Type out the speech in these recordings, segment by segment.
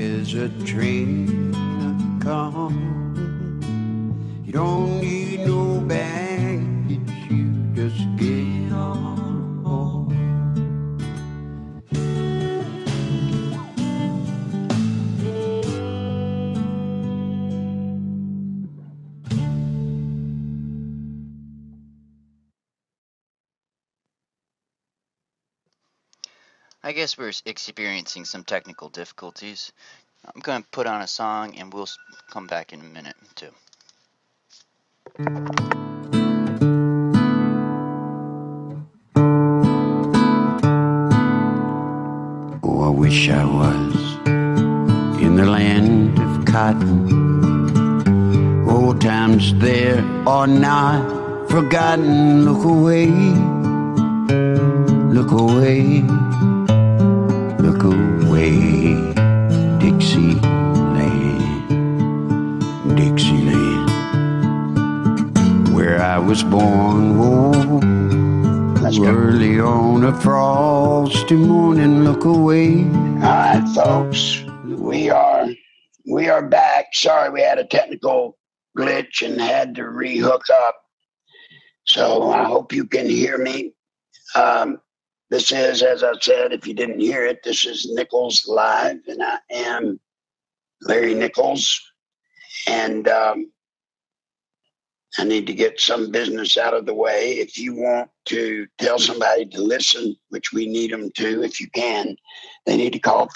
is a train come. You don't need no baggage, you just get on board. I guess we're experiencing some technical difficulties. I'm going to put on a song and we'll come back in a minute too. Oh, I wish I was in the land of cotton. Old times there are not forgotten. Look away, look away, look away, Dixieland, Dixieland, where I was born. Oh, early on a frosty morning, look away. All right, folks, we are back. Sorry, we had a technical glitch and had to re-hook up. So I hope you can hear me. This is, as I said, if you didn't hear it, this is Nichols Live, and I am Larry Nichols. And I need to get some business out of the way. If you want to tell somebody to listen, which we need them to, if you can, they need to call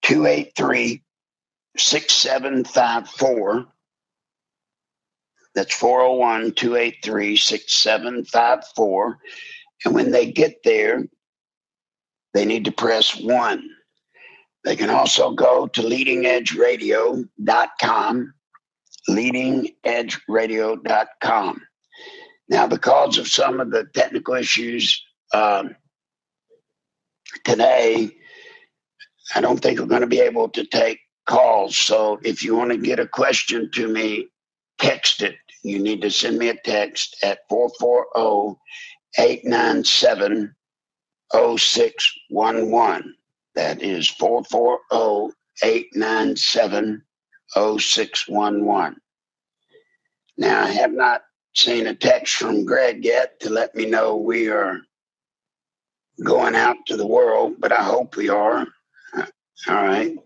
401-283-6754. That's 401-283-6754. And when they get there, they need to press 1. They can also go to leadingedgeradio.com, leadingedgeradio.com. Now, because of some of the technical issues today, I don't think we're going to be able to take calls. So if you want to get a question to me, text it. You need to send me a text at 440-897-0611. That is 440-897-0611. Now, I have not seen a text from Greg yet to let me know we are going out to the world, but I hope we are. All right.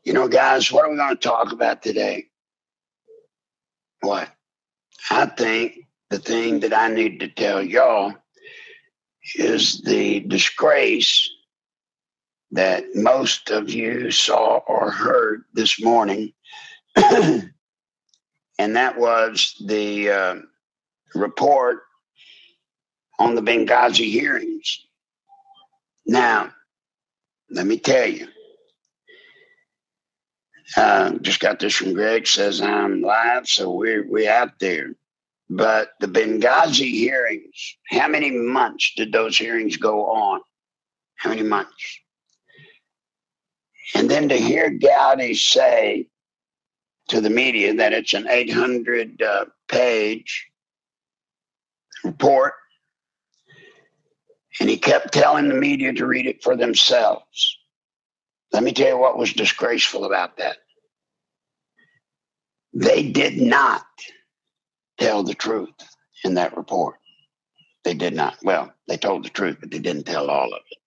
You know, guys, what are we going to talk about today? What? I think the thing that I need to tell y'all is the disgrace that most of you saw or heard this morning. And that was the report on the Benghazi hearings. Now, let me tell you, just got this from Greg, says I'm live, so we're out there. But the Benghazi hearings, how many months did those hearings go on? How many months? And then to hear Gowdy say to the media that it's an 800-page report, and he kept telling the media to read it for themselves. Let me tell you what was disgraceful about that. They did not tell the truth in that report. They did not. Well, they told the truth, but they didn't tell all of it.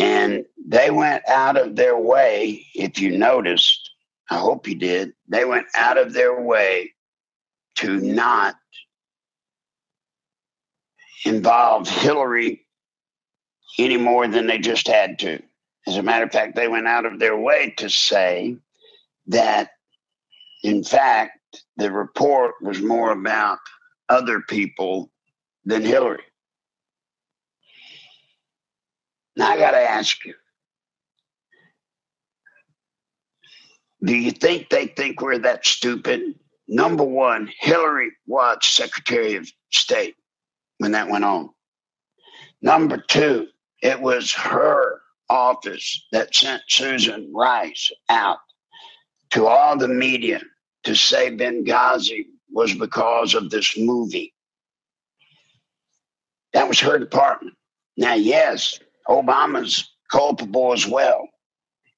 And they went out of their way, if you noticed, I hope you did, they went out of their way to not involve Hillary any more than they just had to. As a matter of fact, they went out of their way to say that, in fact, the report was more about other people than Hillary. Now, I got to ask you, do you think they think we're that stupid? Number one, Hillary was Secretary of State when that went on. Number two, it was her office that sent Susan Rice out to all the media to say Benghazi was because of this movie. That was her department. Now, yes, Obama's culpable as well.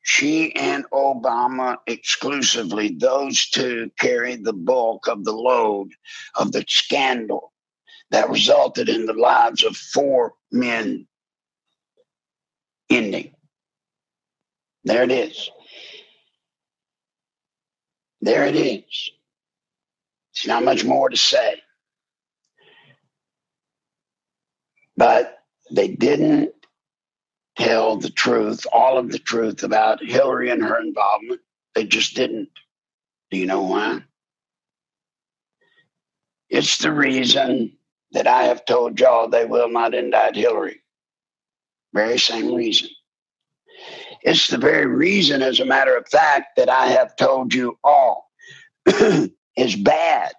She and Obama exclusively, those two carried the bulk of the load of the scandal that resulted in the lives of 4 men ending. There it is. There it is. There's not much more to say. But they didn't tell the truth, all of the truth about Hillary and her involvement. They just didn't. Do you know why? It's the reason that I have told y'all they will not indict Hillary. Very same reason. It's the very reason, as a matter of fact, that I have told you all as bad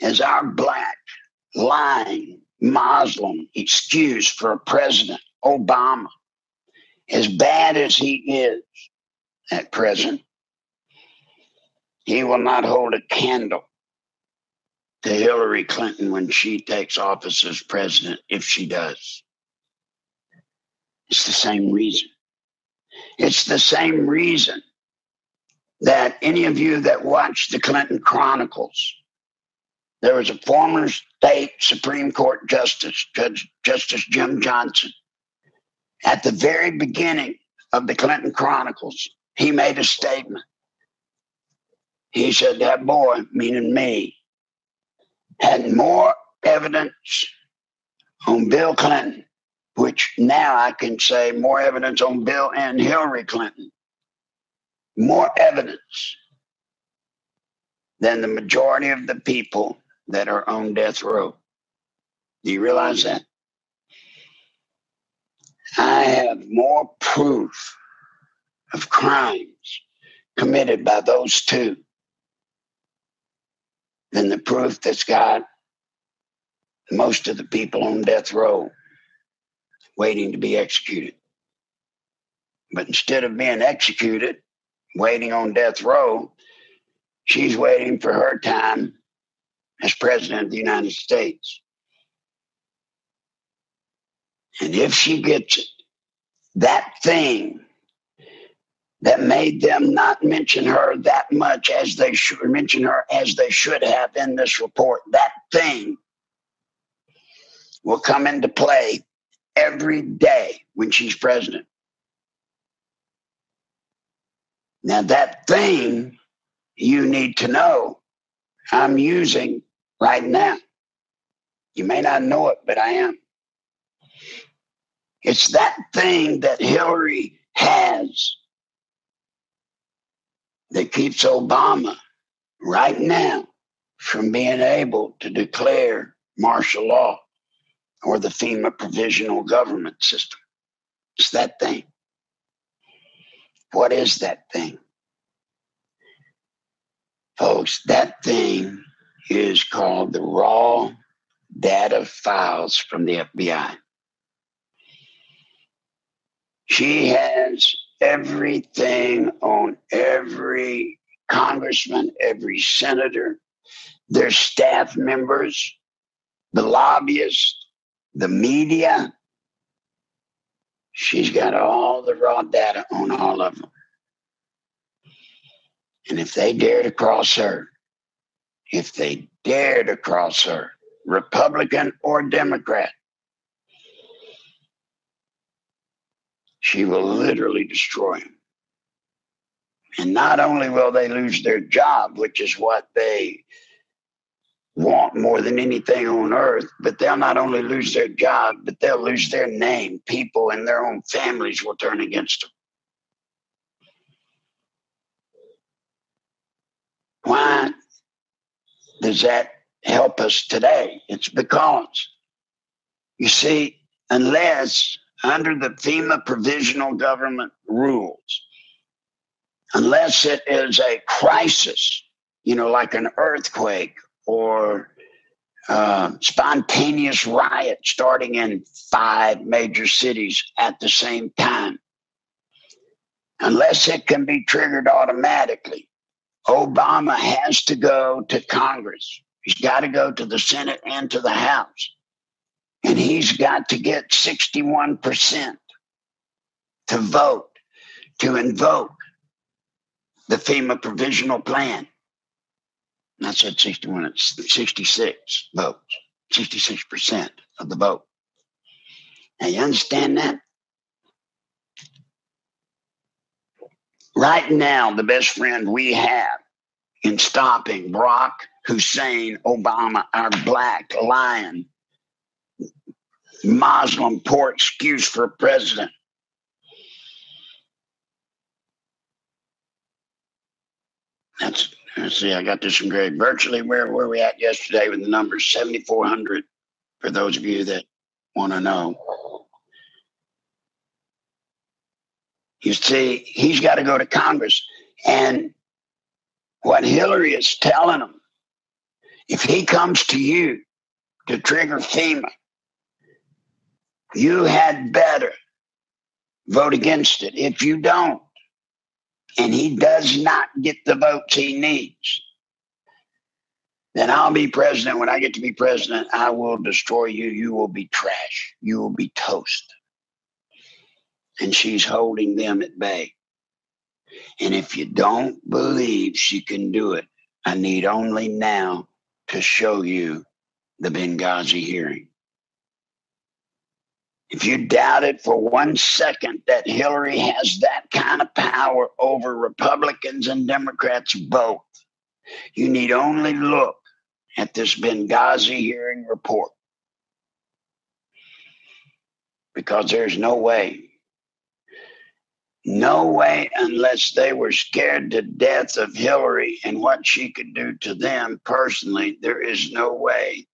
as our black, lying, Muslim excuse for a president, Obama, as bad as he is at present, he will not hold a candle to Hillary Clinton when she takes office as president, if she does. It's the same reason. It's the same reason that any of you that watch the Clinton Chronicles, there was a former state Supreme Court Justice, Justice Jim Johnson. At the very beginning of the Clinton Chronicles, he made a statement. He said, that boy, meaning me, had more evidence on Bill Clinton, which now I can say more evidence on Bill and Hillary Clinton, more evidence than the majority of the people that are on death row. Do you realize that? I have more proof of crimes committed by those two than the proof that's got most of the people on death row waiting to be executed. But instead of being executed, waiting on death row, she's waiting for her time as president of the United States. And if she gets it, that thing that made them not mention her that much as they should mention her as they should have in this report, that thing will come into play every day when she's president. Now that thing you need to know I'm using right now. You may not know it, but I am. It's that thing that Hillary has that keeps Obama right now from being able to declare martial law or the FEMA provisional government system. It's that thing. What is that thing? Folks, that thing is called the raw data files from the FBI. She has everything on every congressman, every senator, their staff members, the lobbyists, the media. She's got all the raw data on all of them. And if they dare to cross her, Republican or Democrat, she will literally destroy them. And not only will they lose their job, which is what they want more than anything on earth, but they'll not only lose their job, but they'll lose their name. People in their own families will turn against them. Why does that help us today? It's because, you see, unless under the FEMA provisional government rules, unless it is a crisis, like an earthquake or spontaneous riot starting in 5 major cities at the same time, unless it can be triggered automatically, Obama has to go to Congress. He's got to go to the Senate and to the House. And he's got to get 61% to vote, to invoke the FEMA provisional plan. And I said 61, it's 66 votes, 66% of the vote. Now, you understand that? Right now, the best friend we have in stopping Barack Hussein Obama, our black lion, Muslim poor excuse for a president. Let's see, I got this engraved. Virtually where were we at yesterday with the numbers? 7,400 for those of you that want to know. You see, he's got to go to Congress. And what Hillary is telling him, if he comes to you to trigger FEMA, you had better vote against it. If you don't, and he does not get the votes he needs, then I'll be president. When I get to be president, I will destroy you. You will be trash. You will be toast. And she's holding them at bay. And if you don't believe she can do it, I need only now to show you the Benghazi hearing. If you doubted for 1 second that Hillary has that kind of power over Republicans and Democrats both, you need only look at this Benghazi hearing report. Because there's no way unless they were scared to death of Hillary and what she could do to them personally, there is no way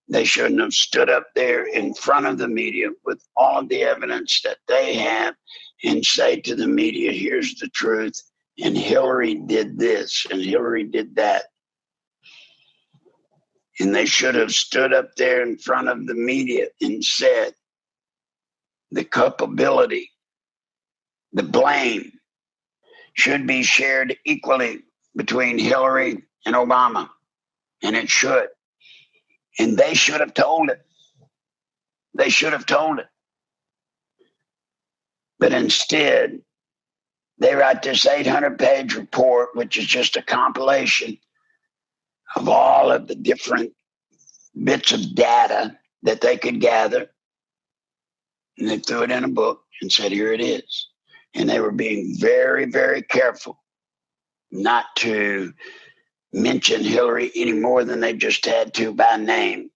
they shouldn't have stood up there in front of the media with all of the evidence that they have and say to the media, here's the truth, and Hillary did this, and Hillary did that. And they should have stood up there in front of the media and said the culpability, the blame should be shared equally between Hillary and Obama, and it should. And they should have told it. They should have told it. But instead, they write this 800-page report, which is just a compilation of all of the different bits of data that they could gather. And they threw it in a book and said, here it is. And they were being very, very careful not to mention Hillary any more than they just had to by name.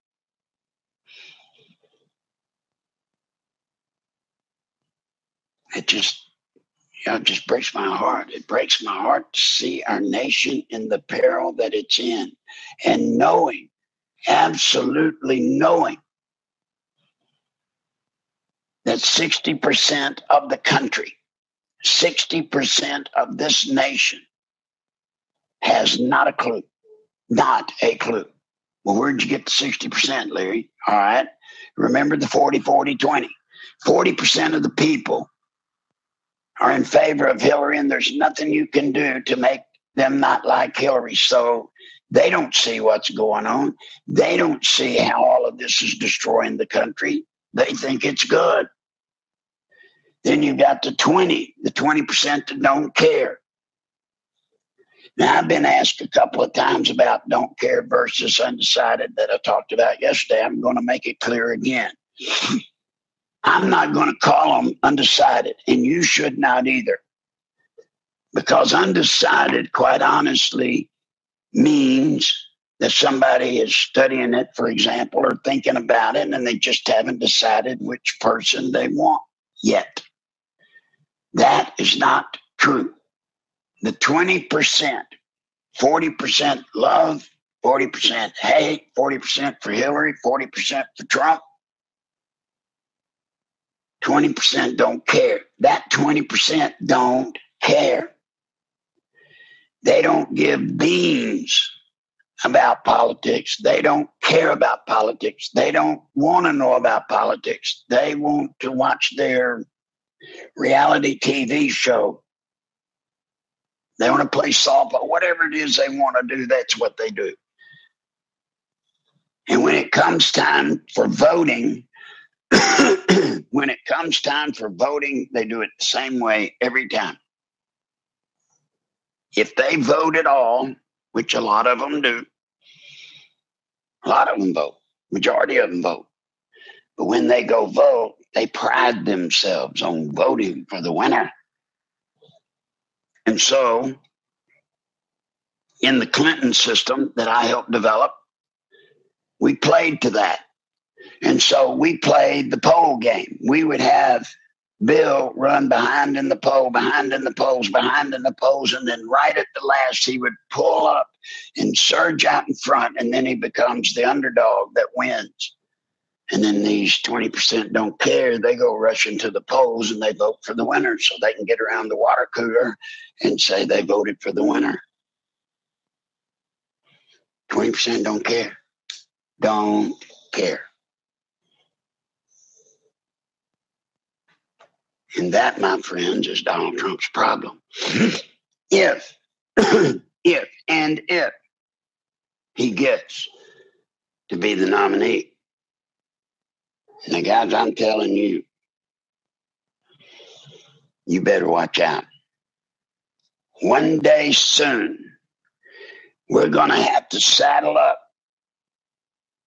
It just breaks my heart. It breaks my heart to see our nation in the peril that it's in, and knowing, absolutely knowing, that 60% of the country, 60% of this nation has not a clue. Not a clue. Well, where'd you get the 60%, Larry? All right. Remember the 40-40-20. 40% of the people are in favor of Hillary, and there's nothing you can do to make them not like Hillary. So they don't see what's going on. They don't see how all of this is destroying the country. They think it's good. Then you got the 20% that don't care. Now, I've been asked a couple of times about don't care versus undecided that I talked about yesterday. I'm going to make it clear again. I'm not going to call them undecided, and you should not either. Because undecided, quite honestly, means that somebody is studying it, for example, or thinking about it, and they just haven't decided which person they want yet. That is not true. The 20%, 40% love, 40% hate, 40% for Hillary, 40% for Trump, 20% don't care. That 20% don't care. They don't give beans about politics. They don't care about politics. They don't want to know about politics. They want to watch their reality TV show. They want to play softball, whatever it is they want to do, that's what they do. And when it comes time for voting, they do it the same way every time. If they vote at all, which a lot of them do, a lot of them vote, majority of them vote. But when they go vote, they pride themselves on voting for the winner. And so, in the Clinton system that I helped develop, we played to that. And so we played the poll game. We would have Bill run behind in the poll, behind in the polls, behind in the polls, and then right at the last, he would pull up and surge out in front, and then he becomes the underdog that wins. And then these 20% don't care. They go rushing to the polls and they vote for the winner so they can get around the water cooler and say they voted for the winner. 20% don't care. Don't care. And that, my friends, is Donald Trump's problem. If he gets to be the nominee. Now, guys, I'm telling you, you better watch out. One day soon, we're going to have to saddle up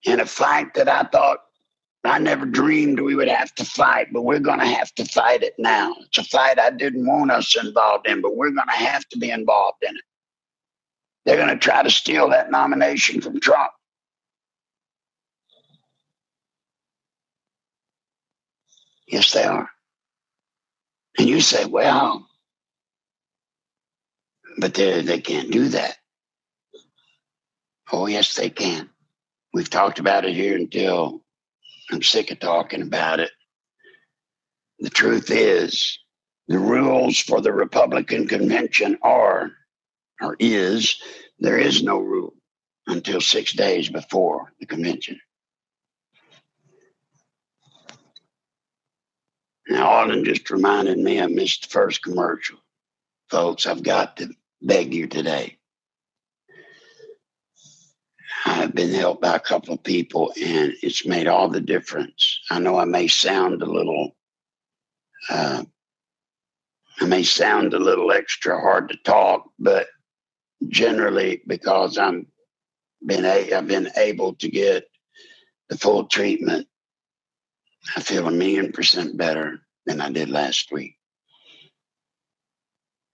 in a fight that I thought I never dreamed we would have to fight, but we're going to have to fight it now. It's a fight I didn't want us involved in, but we're going to have to be involved in it. They're going to try to steal that nomination from Trump. Yes, they are. And you say, well, but they can't do that. Oh, yes, they can. We've talked about it here until I'm sick of talking about it. The truth is, the rules for the Republican convention there is no rule until 6 days before the convention. Now, Alden just reminded me I missed the first commercial. Folks, I've got to beg you today. I've been helped by a couple of people, and it's made all the difference. I know I may sound a little extra hard to talk, but generally because I've been able to get the full treatment, I feel 1,000,000% better than I did last week.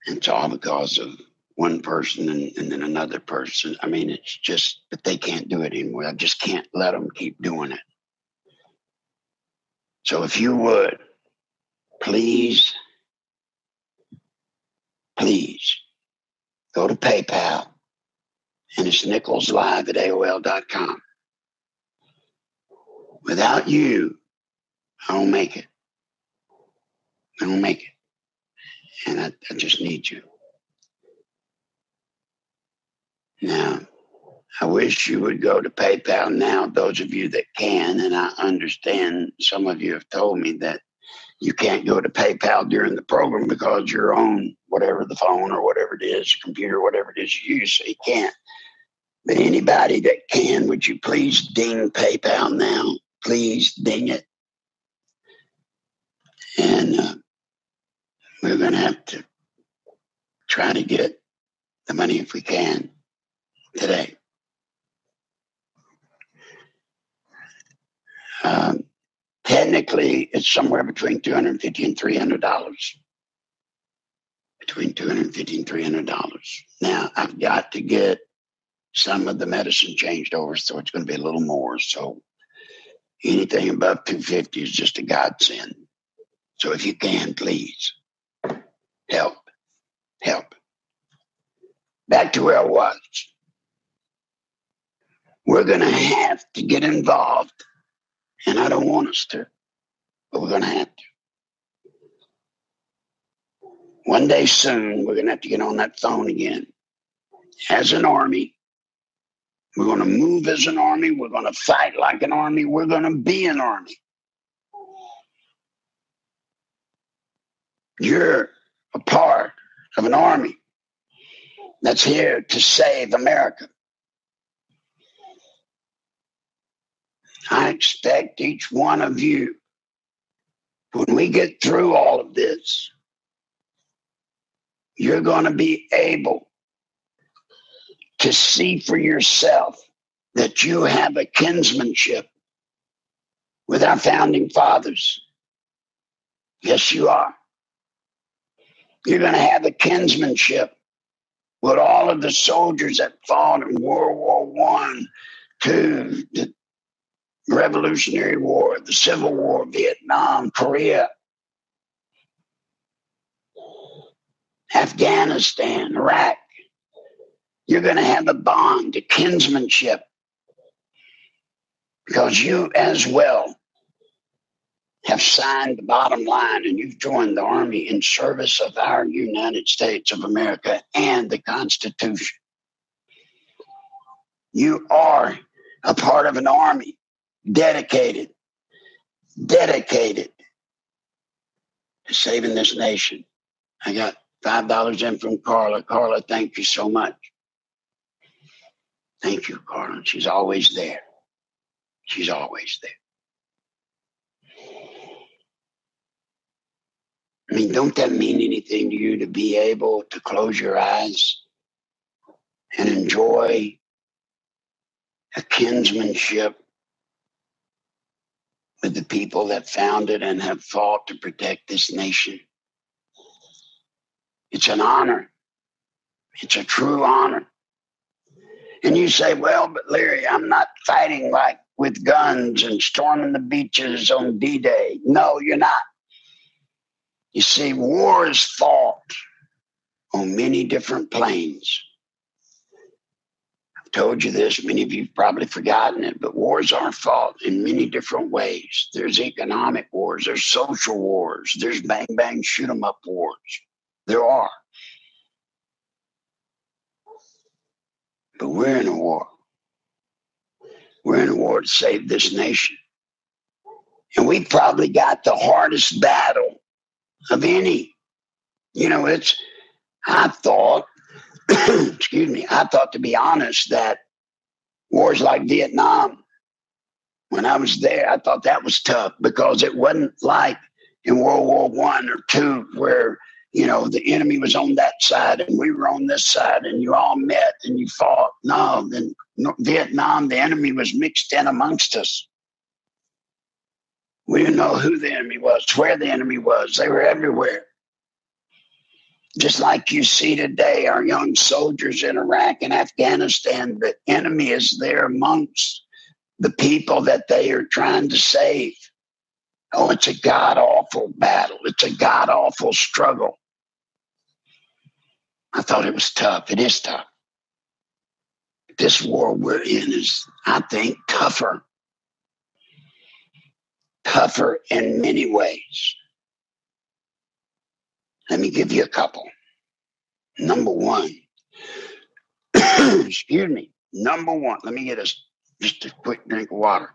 And it's all because of one person and then another person. I mean, it's just that they can't do it anymore. I just can't let them keep doing it. So if you would, please go to PayPal, and it's Nichols Live at AOL.com. Without you, I don't make it. I don't make it. And I just need you. Now, I wish you would go to PayPal now, those of you that can, and I understand some of you have told me that you can't go to PayPal during the program because you're on whatever the phone or whatever it is, computer, whatever it is you use, so you can't. But anybody that can, would you please ding PayPal now? Please ding it. And we're going to have to try to get the money if we can today. Technically, it's somewhere between $250 and $300. Between $250 and $300. Now, I've got to get some of the medicine changed over, so it's going to be a little more. So anything above $250 is just a godsend. So if you can, please help. Back to where I was. We're going to have to get involved, and I don't want us to, but we're going to have to. One day soon, we're going to have to get on that phone again. As an army, we're going to move as an army. We're going to fight like an army. We're going to be an army. You're a part of an army that's here to save America. I expect each one of you, when we get through all of this, you're going to be able to see for yourself that you have a kinsmanship with our founding fathers. Yes, you are. You're going to have a kinsmanship with all of the soldiers that fought in World War One, II, the Revolutionary War, the Civil War, Vietnam, Korea, Afghanistan, Iraq. You're going to have a bond, a kinsmanship, because you as well have signed the bottom line and you've joined the Army in service of our United States of America and the Constitution. You are a part of an army dedicated to saving this nation. I got $5 in from Carla. Carla, thank you so much. Thank you, Carla. She's always there. She's always there. I mean, don't that mean anything to you to be able to close your eyes and enjoy a kinsmanship with the people that founded and have fought to protect this nation? It's an honor. It's a true honor. And you say, well, but Larry, I'm not fighting like with guns and storming the beaches on D-Day. No, you're not. You see, war is fought on many different planes. I've told you this, many of you have probably forgotten it, but wars are fought in many different ways. There's economic wars, there's social wars, there's bang, bang, shoot 'em up wars. There are. But we're in a war. We're in a war to save this nation. And we probably got the hardest battle of any. You know, I thought, I thought, to be honest, that wars like Vietnam, when I was there, I thought that was tough because it wasn't like in World War One or II where, you know, the enemy was on that side and we were on this side and you all met and you fought. No, in Vietnam, the enemy was mixed in amongst us. We didn't know who the enemy was, where the enemy was. They were everywhere. Just like you see today, our young soldiers in Iraq and Afghanistan, the enemy is there amongst the people that they are trying to save. Oh, it's a god-awful battle. It's a god-awful struggle. I thought it was tough. It is tough. This war we're in is, I think, tougher. Tougher in many ways. Let me give you a couple. Number one, excuse me. Number one, let me get just a quick drink of water.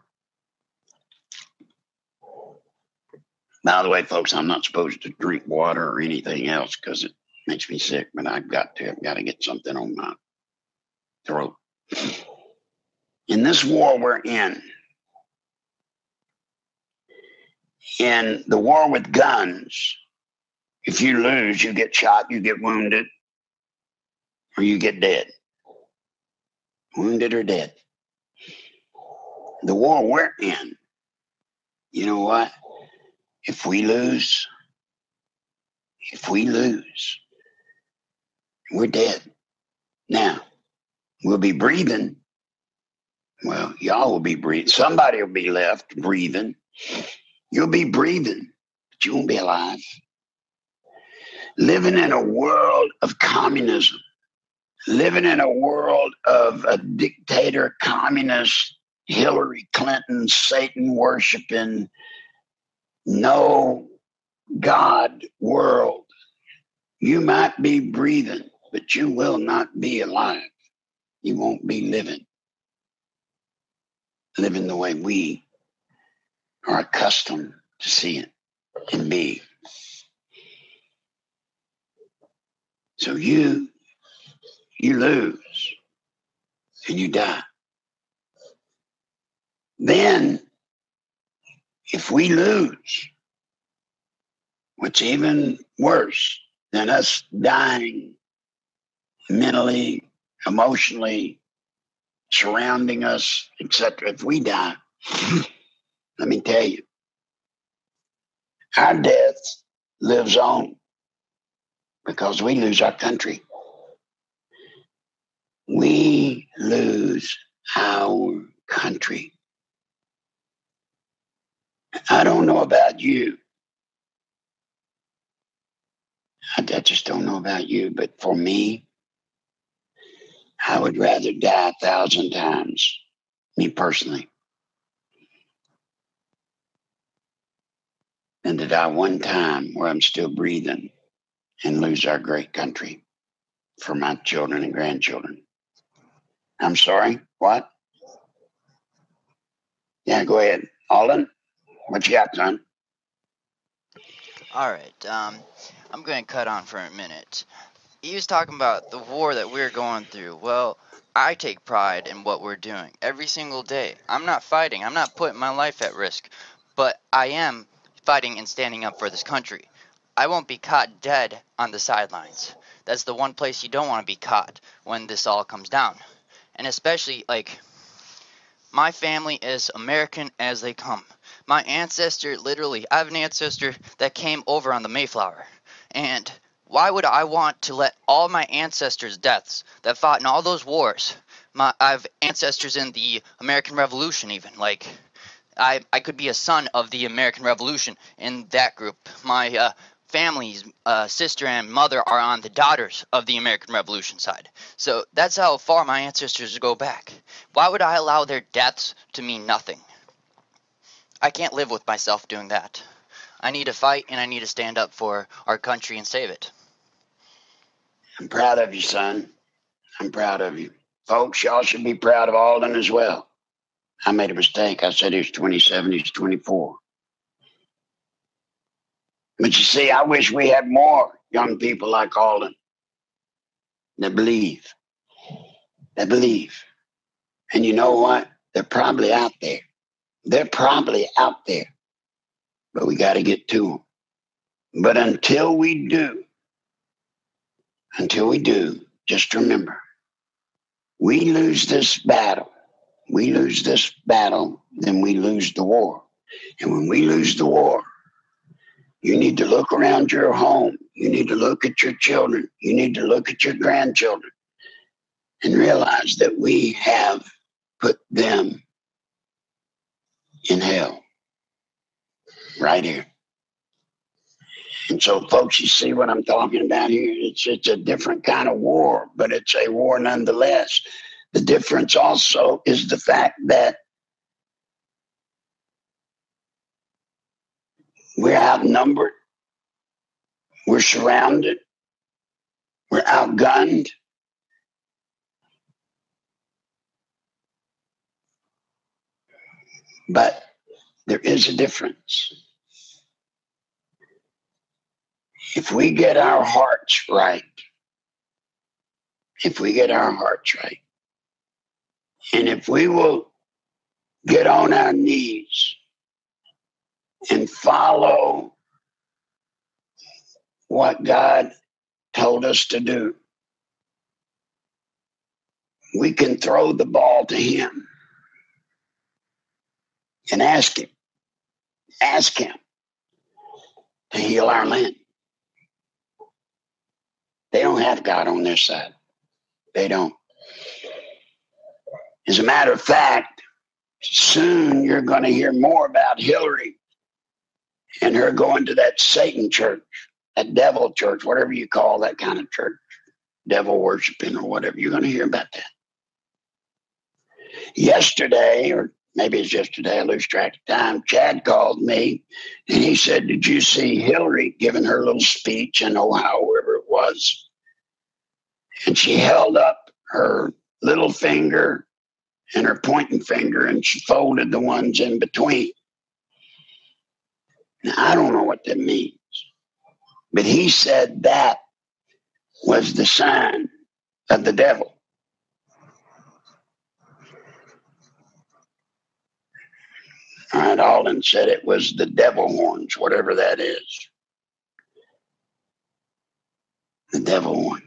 By the way, folks, I'm not supposed to drink water or anything else because it makes me sick, but I've got to get something on my throat. In this war we're in the war with guns, if you lose, you get shot, you get wounded, or you get dead. Wounded or dead. The war we're in, you know what? If we lose, we're dead. Now, we'll be breathing. Well, y'all will be breathing. Somebody will be left breathing. You'll be breathing, but you won't be alive. Living in a world of communism, living in a world of a dictator, communist, Hillary Clinton, Satan worshiping, no God world. You might be breathing, but you will not be alive. You won't be living the way we are accustomed to see it and be. So you lose and you die. Then, if we lose, what's even worse than us dying mentally, emotionally, surrounding us, etc., if we die, let me tell you, our death lives on because we lose our country. We lose our country. I don't know about you. I just don't know about you, but for me, I would rather die 1,000 times, me personally, than to die one time where I'm still breathing and lose our great country for my children and grandchildren. I'm sorry, what? Yeah, go ahead. Alden, what you got, son? All right. I'm going to cut on for a minute. He was talking about the war that we're going through. Well, I take pride in what we're doing every single day. I'm not fighting. I'm not putting my life at risk, but I am fighting and standing up for this country. I won't be caught dead on the sidelines. That's the one place you don't want to be caught when this all comes down. And especially, like, my family is American as they come. My ancestor, literally, I have an ancestor that came over on the Mayflower. And why would I want to let all my ancestors' deaths that fought in all those wars? I have ancestors in the American Revolution, even. Like, I could be a son of the American Revolution in that group. My family's sister and mother are on the daughters of the American Revolution side. So that's how far my ancestors go back. Why would I allow their deaths to mean nothing? I can't live with myself doing that. I need to fight and I need to stand up for our country and save it. I'm proud of you, son. I'm proud of you. Folks, y'all should be proud of Alden as well. I made a mistake. I said he was 27, he's 24. But you see, I wish we had more young people like Alden that believe. That believe. And you know what? They're probably out there. They're probably out there. But we got to get to them. But until we do, just remember, we lose this battle. We lose this battle, then we lose the war. And when we lose the war, you need to look around your home. You need to look at your children. You need to look at your grandchildren and realize that we have put them in hell right here. And so, folks, you see what I'm talking about here? It's a different kind of war, but it's a war nonetheless. The difference also is the fact that we're outnumbered, we're surrounded, we're outgunned. But there is a difference. If we get our hearts right, and if we will get on our knees and follow what God told us to do, we can throw the ball to Him and ask Him to heal our land. They don't have God on their side. They don't. As a matter of fact, soon you're going to hear more about Hillary and her going to that Satan church, that devil church, whatever you call that kind of church, devil worshiping or whatever. You're going to hear about that. Yesterday, or maybe it's yesterday, I lose track of time, Chad called me and he said, "Did you see Hillary giving her little speech in Ohio, wherever it was?" And she held up her little finger and her pointing finger and she folded the ones in between. Now, I don't know what that means, but he said that was the sign of the devil. All right, Alden said it was the devil horns, whatever that is. The devil horns.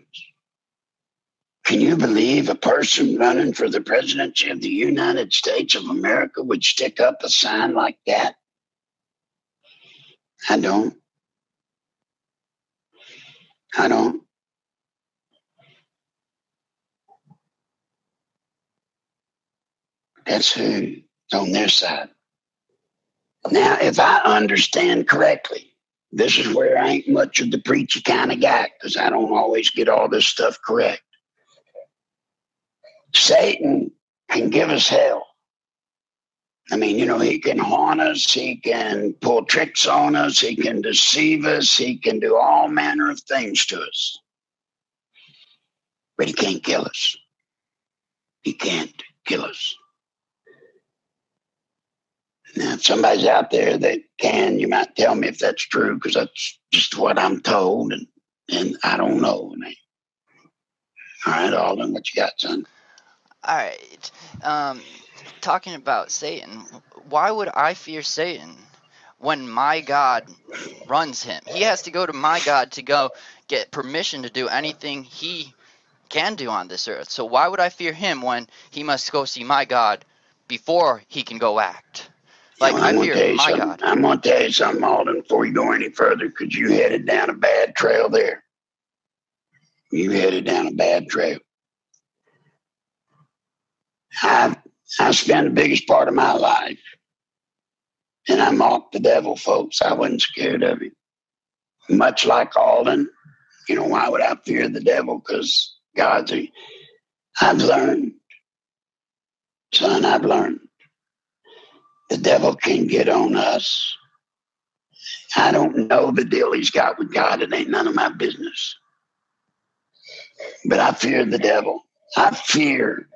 Can you believe a person running for the presidency of the United States of America would stick up a sign like that? I don't. That's who's on their side. Now, if I understand correctly, this is where I ain't much of the preachy kind of guy, because I don't always get all this stuff correct. Satan can give us hell. I mean, he can haunt us, he can pull tricks on us, he can deceive us, he can do all manner of things to us. But he can't kill us. He can't kill us. Now, if somebody's out there that can, you might tell me if that's true, because that's just what I'm told, and I don't know. All right, Alden, what you got, son? All right. Talking about Satan, why would I fear Satan when my God runs him? He has to go to my God to go get permission to do anything he can do on this earth. So why would I fear him when he must go see my God before he can go act? Like, Well, I fear my God. I'm going to tell you something, Alden, before you go any further, because you headed down a bad trail there. You headed down a bad trail. I spent the biggest part of my life, and I mocked the devil, folks. I wasn't scared of him. Much like Alden, why would I fear the devil? Because I've learned, son, I've learned. The devil can get on us. I don't know the deal he's got with God. It ain't none of my business. But I fear the devil. I fear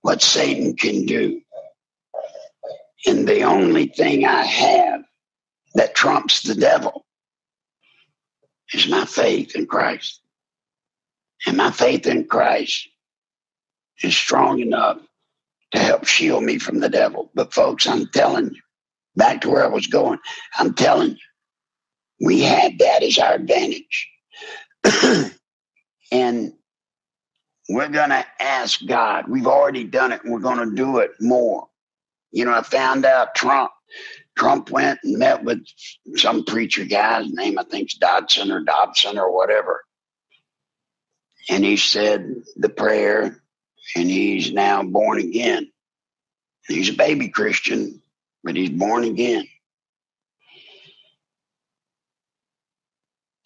what Satan can do. And the only thing I have that trumps the devil is my faith in Christ. And my faith in Christ is strong enough to help shield me from the devil. But folks, I'm telling you, back to where I was going, I'm telling you, we have that as our advantage. And we're going to ask God. We've already done it, and we're going to do it more. I found out Trump went and met with some preacher guy. His name, I think, is Dobson or whatever. And he said the prayer, and he's now born again. He's a baby Christian, but he's born again.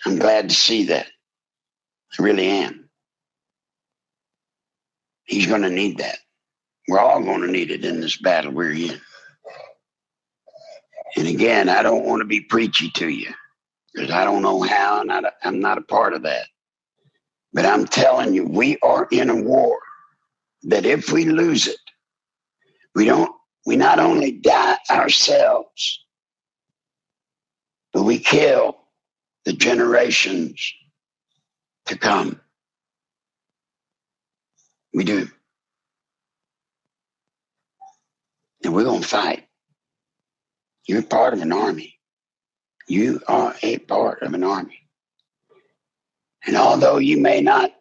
I'm glad to see that. I really am. He's going to need that. We're all going to need it in this battle we're in. And again, I don't want to be preachy to you, because I don't know how, and I'm not a part of that. But I'm telling you, we are in a war that if we lose it, we not only die ourselves, but we kill the generations to come. We do. And we're going to fight. You're part of an army. You are a part of an army. And although you may not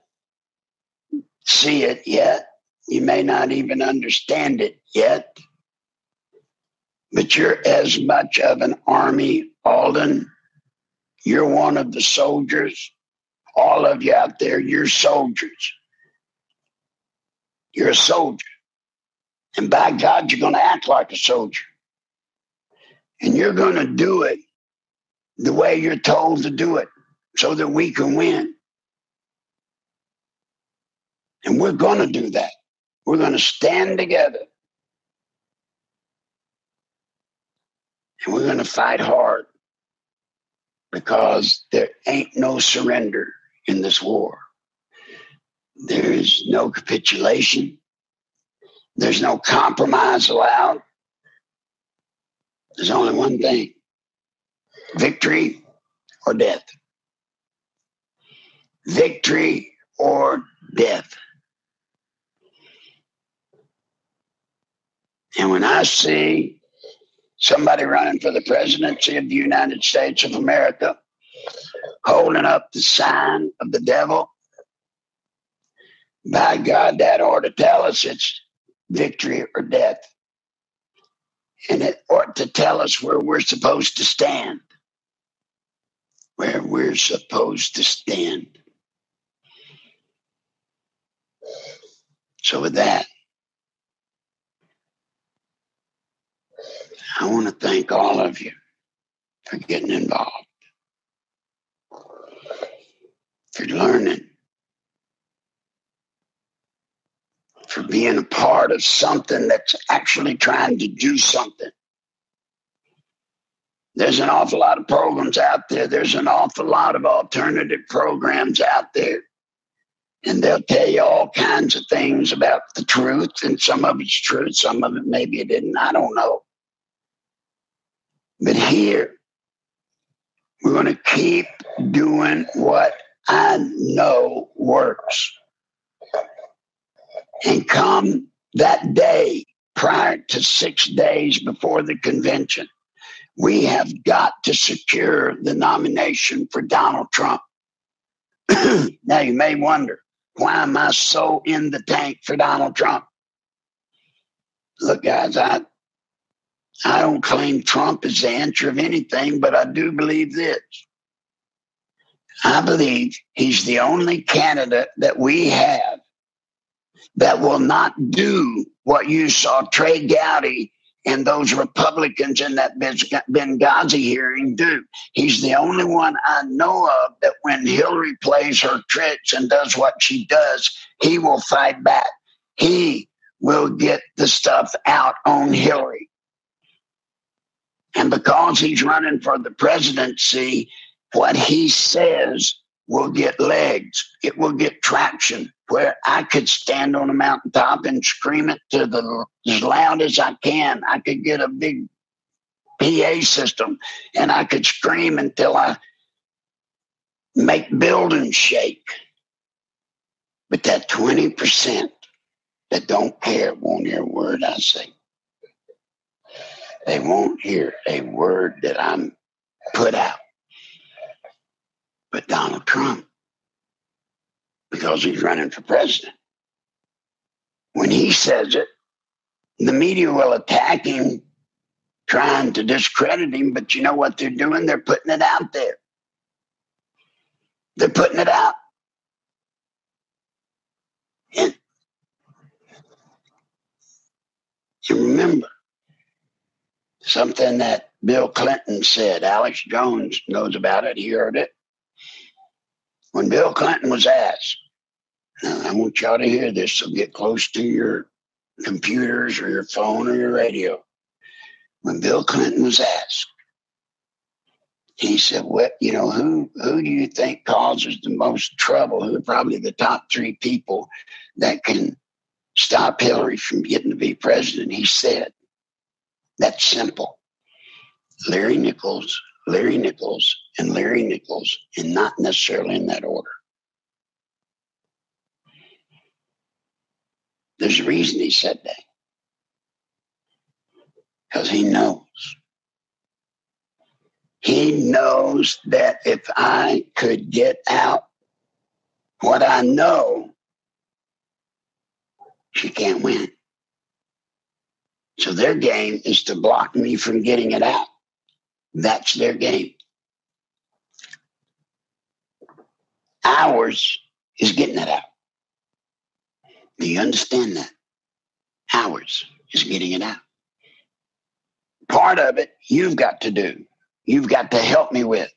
see it yet, you may not even understand it yet, but you're as much of an army, Alden. You're one of the soldiers. All of you out there, you're soldiers. You're a soldier. And by God, you're going to act like a soldier. And you're going to do it the way you're told to do it so that we can win. And we're going to do that. We're going to stand together. And we're going to fight hard, because there ain't no surrender in this war. There is no capitulation. There's no compromise allowed. There's only one thing: victory or death. Victory or death. And when I see somebody running for the presidency of the United States of America, holding up the sign of the devil, by God, that ought to tell us it's victory or death. And it ought to tell us where we're supposed to stand. Where we're supposed to stand. So with that, I want to thank all of you for getting involved, for learning, for being a part of something that's actually trying to do something. There's an awful lot of programs out there. There's an awful lot of alternative programs out there. And they'll tell you all kinds of things about the truth, and some of it's true, some of it maybe it didn't, I don't know. But here, we're going to keep doing what I know works. And come that day, prior to 6 days before the convention, we have got to secure the nomination for Donald Trump. Now, you may wonder, why am I so in the tank for Donald Trump? Look, guys, I don't claim Trump is the answer of anything, but I do believe this. I believe he's the only candidate that we have that will not do what you saw Trey Gowdy and those Republicans in that Benghazi hearing do. He's the only one I know of that when Hillary plays her tricks and does what she does, he will fight back. He will get the stuff out on Hillary. And because he's running for the presidency, what he says will get legs. It will get traction, where I could stand on a mountaintop and scream it to as loud as I can. I could get a big PA system and I could scream until I make buildings shake. But that 20% that don't care won't hear a word I say. They won't hear a word that I'm put out. But Donald Trump, because he's running for president, when he says it, the media will attack him, trying to discredit him, but you know what they're doing? They're putting it out there. They're putting it out. And remember, something that Bill Clinton said, Alex Jones knows about it, he heard it. When Bill Clinton was asked, now I want y'all to hear this, so get close to your computers or your phone or your radio. When Bill Clinton was asked, he said, "What who do you think causes the most trouble? Who are probably the top 3 people that can stop Hillary from getting to be president?" He said, "That's simple. Larry Nichols, Larry Nichols, and Larry Nichols, and not necessarily in that order." There's a reason he said that. Because he knows. He knows that if I could get out what I know, she can't win. So their game is to block me from getting it out. That's their game. Ours is getting it out. Do you understand that? Ours is getting it out. Part of it you've got to do. You've got to help me with.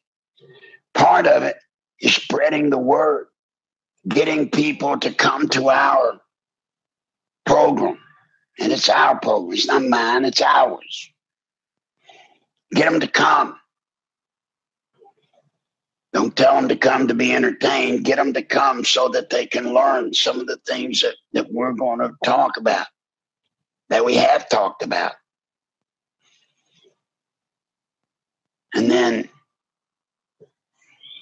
Part of it is spreading the word, getting people to come to our program. And it's our program. It's not mine, it's ours. Get them to come. Don't tell them to come to be entertained. Get them to come so that they can learn some of the things that we're going to talk about, that we have talked about. And then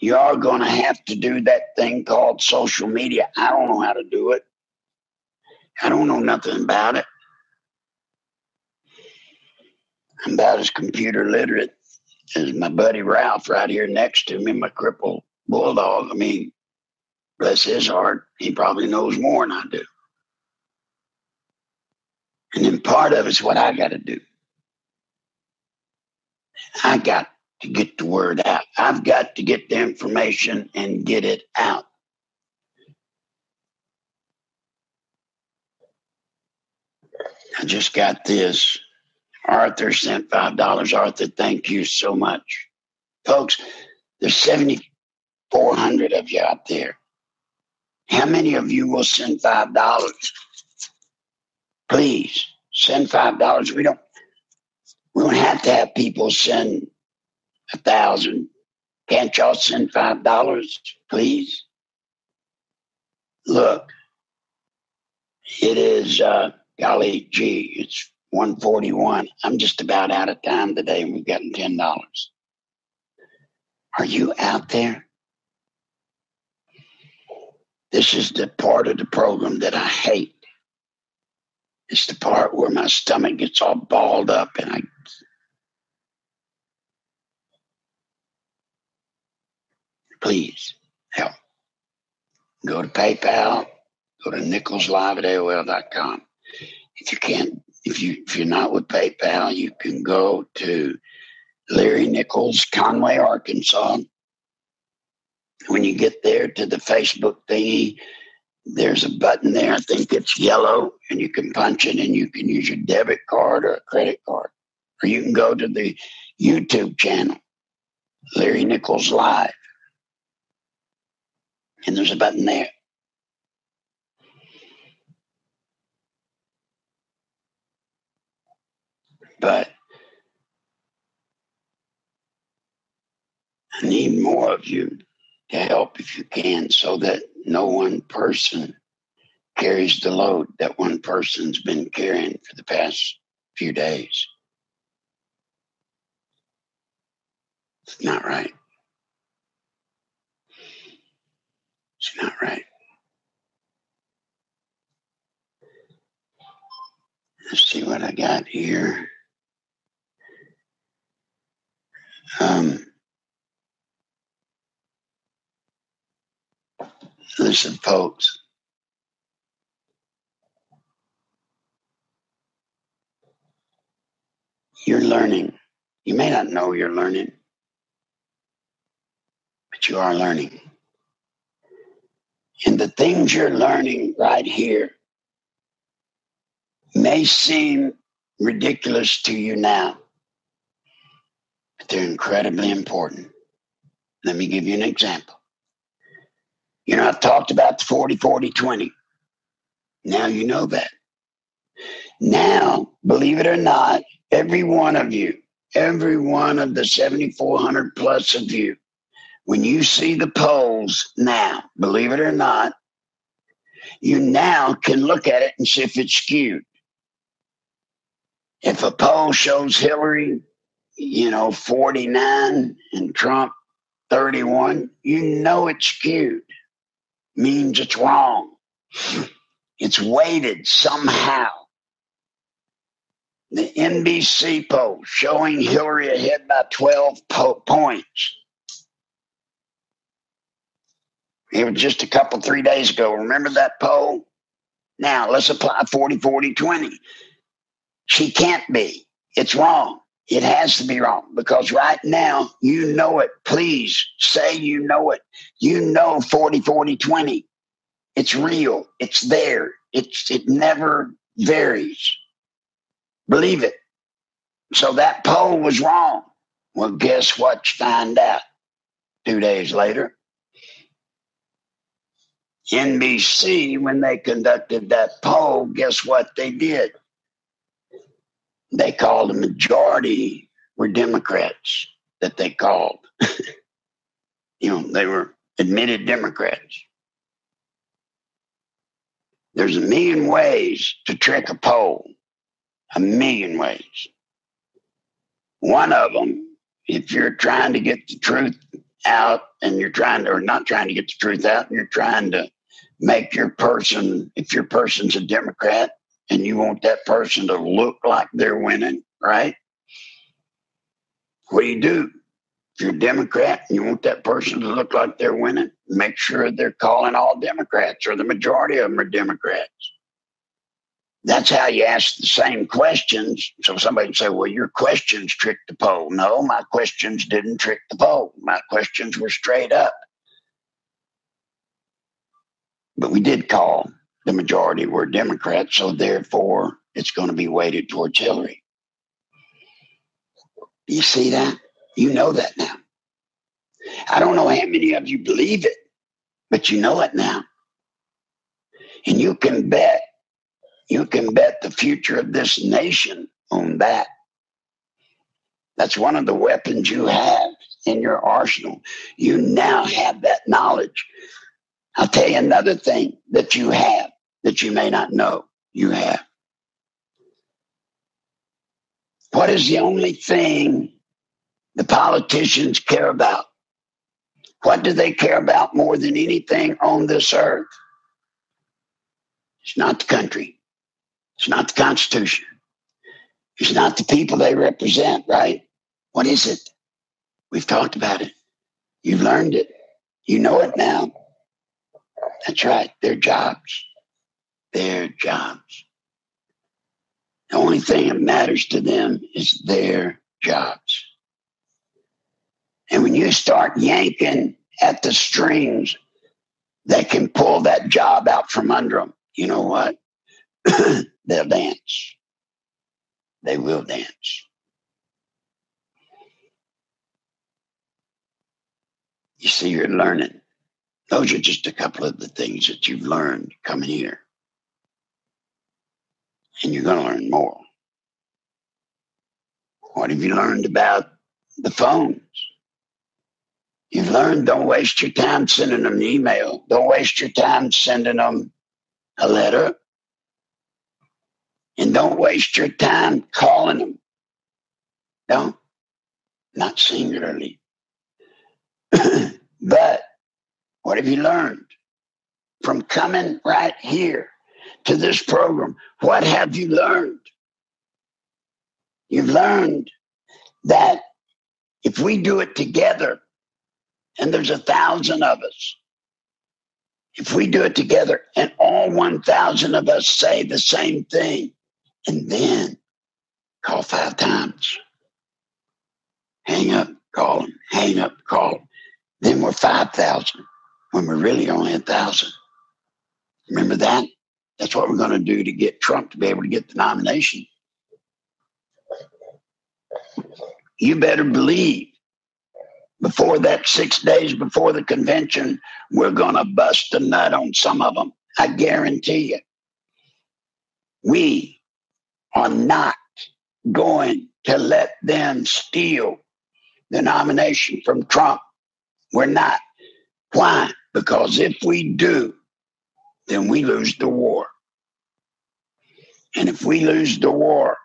you are going to have to do that thing called social media. I don't know how to do it. I don't know nothing about it. I'm about as computer literate as my buddy Ralph right here next to me, my crippled bulldog. I mean, bless his heart, he probably knows more than I do. And then part of it's what I got to do. I got to get the word out. I've got to get the information and get it out. I just got this. Arthur sent $5. Arthur, thank you so much. Folks, there's 7,400 of you out there. How many of you will send $5? Please send $5. We don't have to have people send 1,000. Can't y'all send $5, please? Look, it is golly gee, it's 1:41. I'm just about out of time today, and we've gotten $10. Are you out there? This is the part of the program that I hate. It's the part where my stomach gets all balled up and I please help. Go to PayPal, go to nicholslive@aol.com. If you're not with PayPal, you can go to Larry Nichols, Conway, Arkansas. When you get there to the Facebook thingy, there's a button there. I think it's yellow, and you can punch it, and you can use your debit card or a credit card. Or you can go to the YouTube channel, Larry Nichols Live, and there's a button there. But I need more of you to help if you can, so that no one person carries the load that one person's been carrying for the past few days. It's not right. It's not right. Let's see what I got here. Listen, folks. You're learning. You may not know you're learning, but you are learning. And the things you're learning right here may seem ridiculous to you now, but they're incredibly important. Let me give you an example. You know, I've talked about the 40-40-20. Now you know that. Now, believe it or not, every one of you, every one of the 7,400 plus of you, when you see the polls now, believe it or not, you now can look at it and see if it's skewed. If a poll shows Hillary, 49 and Trump 31, you know it's skewed. Means it's wrong. It's weighted somehow. The NBC poll showing Hillary ahead by 12 points. It was just 3 days ago. Remember that poll? Now let's apply 40-40-20. She can't be. It's wrong. It has to be wrong, because right now you know it. Please say you know it. You know 40-40-20. It's real. It's there. It never varies. Believe it. So that poll was wrong. Well, guess what? You find out 2 days later. NBC, when they conducted that poll, guess what they did? They called the majority were Democrats that they called. They were admitted Democrats. There's a million ways to trick a poll. A million ways. One of them, if you're trying to get the truth out and you're trying to, or not trying to get the truth out, and you're trying to make your person, if your person's a Democrat and you want that person to look like they're winning, right? What do? If you're a Democrat and you want that person to look like they're winning, make sure they're calling all Democrats or the majority of them are Democrats. That's how you ask the same questions. So somebody can say, well, your questions tricked the poll. No, my questions didn't trick the poll. My questions were straight up. But we did call the majority were Democrats, so therefore it's going to be weighted towards Hillary. You see that? You know that now. I don't know how many of you believe it, but you know it now. And you can bet the future of this nation on that. That's one of the weapons you have in your arsenal. You now have that knowledge. I'll tell you another thing that you have that you may not know you have. What is the only thing the politicians care about? What do they care about more than anything on this earth? It's not the country. It's not the Constitution. It's not the people they represent, right? What is it? We've talked about it. You've learned it. You know it now. That's right. Their jobs. Their jobs. The only thing that matters to them is their jobs. And when you start yanking at the strings that can pull that job out from under them, you know what? They'll dance. They will dance. You see, you're learning. Those are just a couple of the things that you've learned coming here. And you're going to learn more. What have you learned about the phones? You've learned don't waste your time sending them an email. Don't waste your time sending them a letter. And don't waste your time calling them. No, not singularly. But what have you learned from coming right here to this program? What have you learned? You've learned that if we do it together, and there's 1,000 of us, if we do it together and all 1,000 of us say the same thing, and then call 5 times, hang up, call them, hang up, call them, then we're 5,000 when we're really only 1,000. Remember that? That's what we're going to do to get Trump to be able to get the nomination. You better believe before that 6 days before the convention, we're going to bust a nut on some of them. I guarantee you. We are not going to let them steal the nomination from Trump. We're not. Why? Because if we do, then we lose the war. And if we lose the war,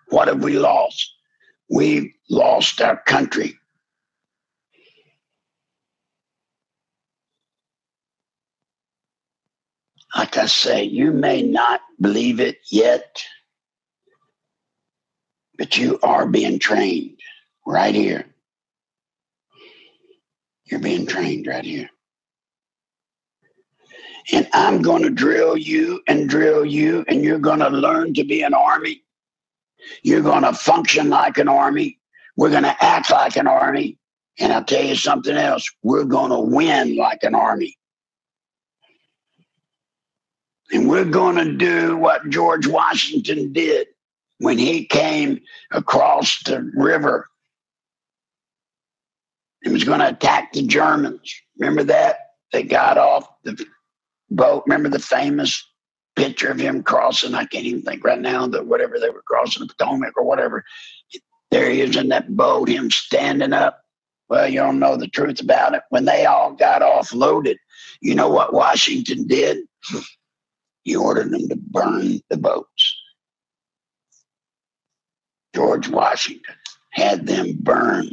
what have we lost? We've lost our country. Like I say, you may not believe it yet, but you are being trained right here. You're being trained right here. And I'm going to drill you, and you're going to learn to be an army. You're going to function like an army. We're going to act like an army. And I'll tell you something else. We're going to win like an army. And we're going to do what George Washington did when he came across the river and was going to attack the Germans. Remember that? They got off the boat. Remember the famous picture of him crossing? I can't even think right now that whatever they were crossing the Potomac or whatever. There he is in that boat, him standing up. Well, you don't know the truth about it. When they all got offloaded, you know what Washington did? He ordered them to burn the boats. George Washington had them burn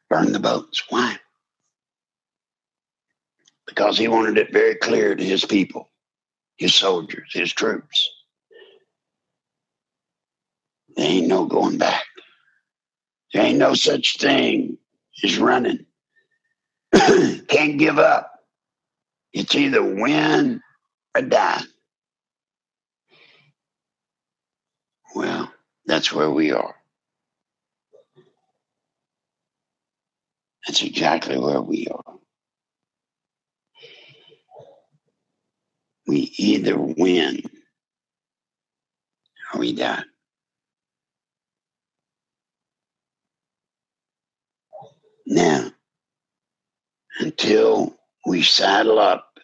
the boats. Why? Because he wanted it very clear to his people, his soldiers, his troops. There ain't no going back. There ain't no such thing as running. Can't give up. It's either win or die. Well, that's where we are. That's exactly where we are. We either win or we die. Now, until we saddle up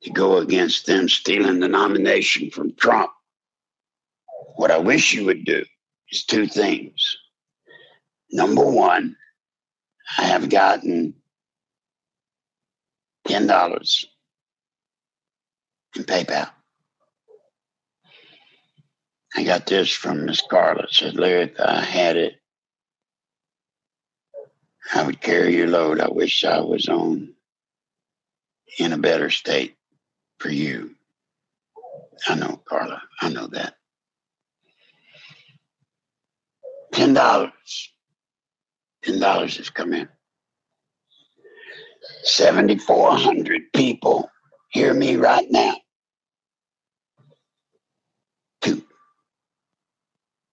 to go against them stealing the nomination from Trump, what I wish you would do is two things. Number one, I have gotten $10 in PayPal. I got this from Miss Carla. It said, Larry, if I had it, I would carry your load. I wish I was in a better state for you. I know, Carla. I know that. $10. $10 has come in. 7,400 people hear me right now. 2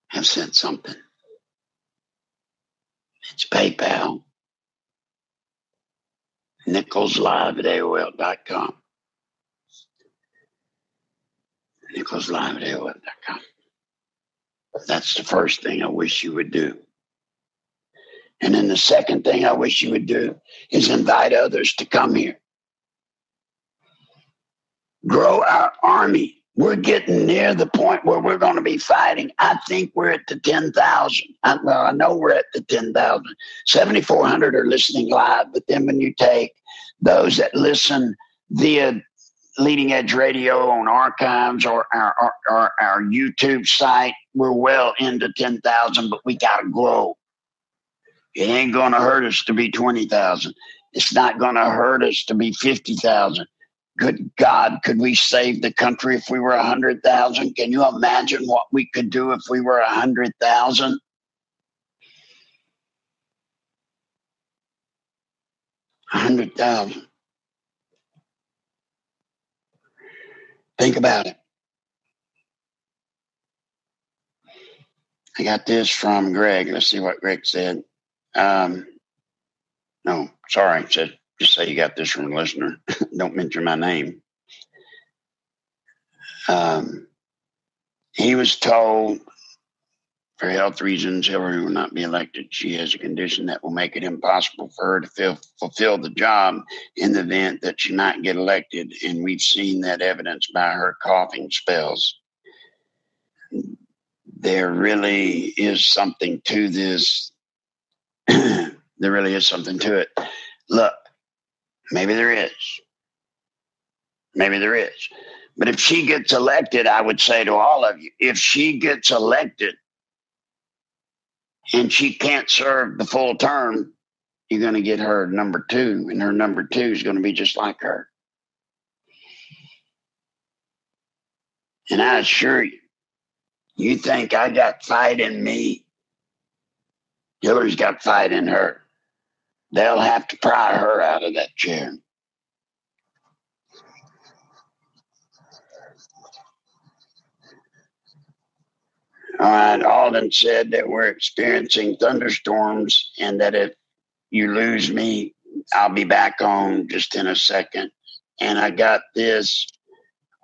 have sent something. It's PayPal. Nichols live at AOL.com. Nichols live at AOL.com. That's the first thing I wish you would do. And then the second thing I wish you would do is invite others to come here. Grow our army. We're getting near the point where we're going to be fighting. I think we're at the 10,000. I know we're at the 10,000. 7,400 are listening live, but then when you take those that listen via Leading Edge Radio on archives or our YouTube site, we're well into 10,000, but we got to grow. It ain't going to hurt us to be 20,000. It's not going to hurt us to be 50,000. Good God, could we save the country if we were 100,000? Can you imagine what we could do if we were 100,000? $100,000. Think about it. I got this from Greg. Let's see what Greg said. No, sorry. It said, just say you got this from a listener. Don't mention my name. He was told for health reasons Hillary will not be elected. She has a condition that will make it impossible for her to fulfill the job in the event that she not get elected. And we've seen that evidence by her coughing spells. There really is something to this. There really is something to it. Look, maybe there is. Maybe there is. But if she gets elected, I would say to all of you, if she gets elected and she can't serve the full term, you're going to get her number 2, and her number 2 is going to be just like her. And I assure you, you think I got fight in me? Hillary's got fight in her. They'll have to pry her out of that chair. All right, Alden said that we're experiencing thunderstorms and that if you lose me, I'll be back on just in a second. And I got this.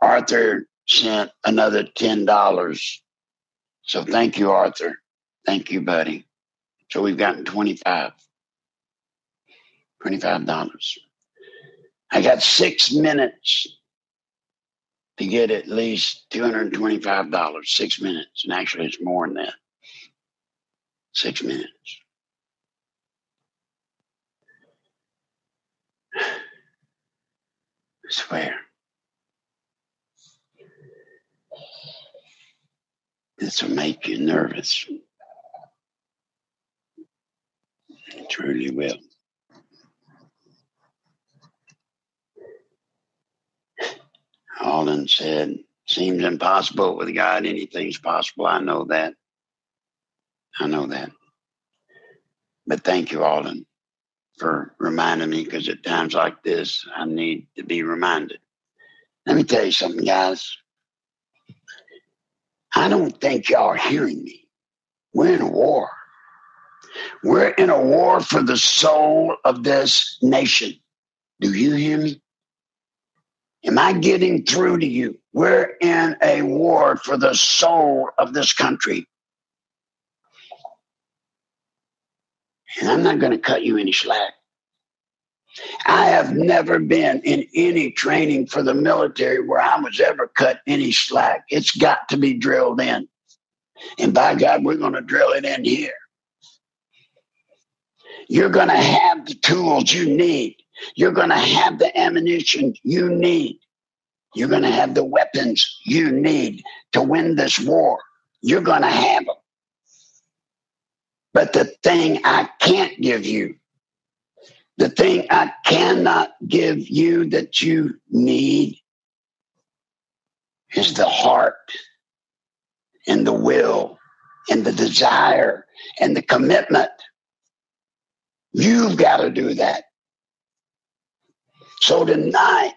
Arthur sent another $10. So thank you, Arthur. Thank you, buddy. So we've gotten $25. I got 6 minutes to get at least $225. 6 minutes. And actually, it's more than that. 6 minutes. I swear. This will make you nervous. It truly will. Alden said, Seems impossible with God. Anything's possible. I know that. I know that. But thank you, Alden, for reminding me, because at times like this, I need to be reminded. Let me tell you something, guys. I don't think y'all are hearing me. We're in a war. We're in a war for the soul of this nation. Do you hear me? Am I getting through to you? We're in a war for the soul of this country. And I'm not going to cut you any slack. I have never been in any training for the military where I was ever cut any slack. It's got to be drilled in. And by God, we're going to drill it in here. You're going to have the tools you need. You're going to have the ammunition you need. You're going to have the weapons you need to win this war. You're going to have them. But the thing I can't give you, the thing I cannot give you that you need, is the heart and the will and the desire and the commitment. You've got to do that. So tonight,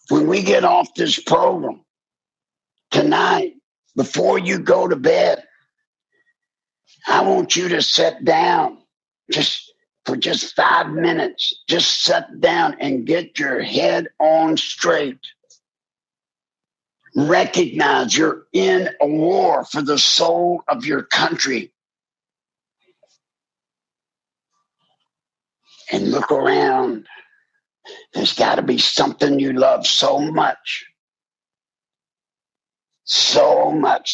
when we get off this program, tonight, before you go to bed, I want you to sit down for just 5 minutes. Just sit down and get your head on straight. Recognize you're in a war for the soul of your country. And look around. There's got to be something you love so much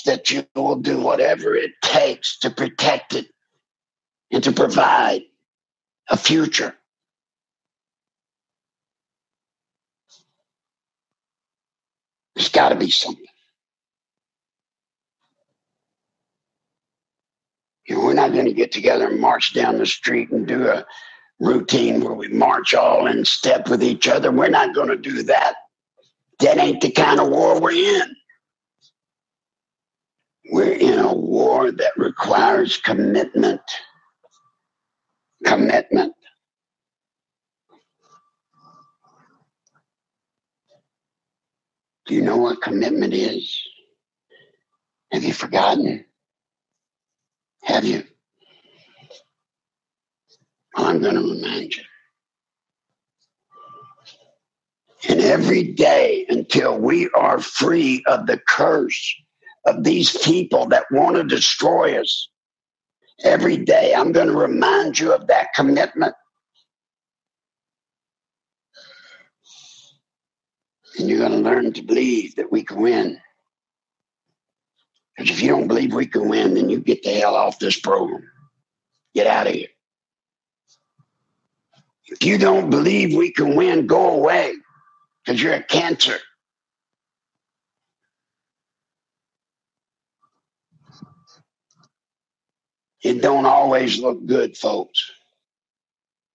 that you will do whatever it takes to protect it and to provide a future. There's got to be something. You know, we're not going to get together and march down the street and do a routine where we march all in step with each other. We're not going to do that. That ain't the kind of war we're in. We're in a war that requires commitment. Commitment. Do you know what commitment is? Have you forgotten? Have you? Well, I'm going to remind you. And every day until we are free of the curse of these people that want to destroy us, every day I'm going to remind you of that commitment. And you're going to learn to believe that we can win. Because if you don't believe we can win, then you get the hell off this program. Get out of here. If you don't believe we can win, go away. Because you're a cancer. It don't always look good, folks.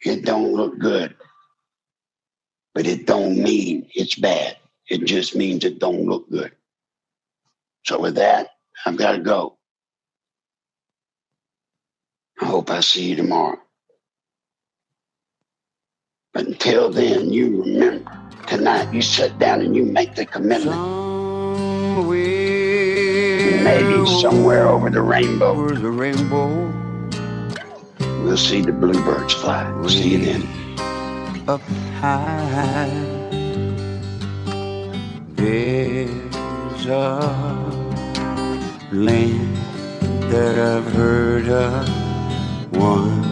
It don't look good. But it don't mean it's bad. It just means it don't look good. So with that, I've got to go. I hope I see you tomorrow. But until then, you remember, tonight you sit down and you make the commitment. Maybe somewhere over the rainbow, we'll see the bluebirds fly. See you then. Up high, there's a land that I've heard of, one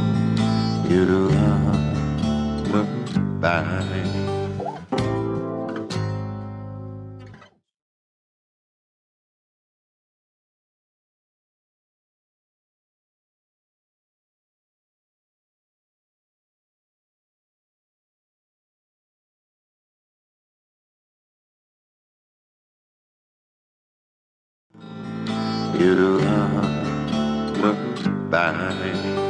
in a lullaby. In a lullaby.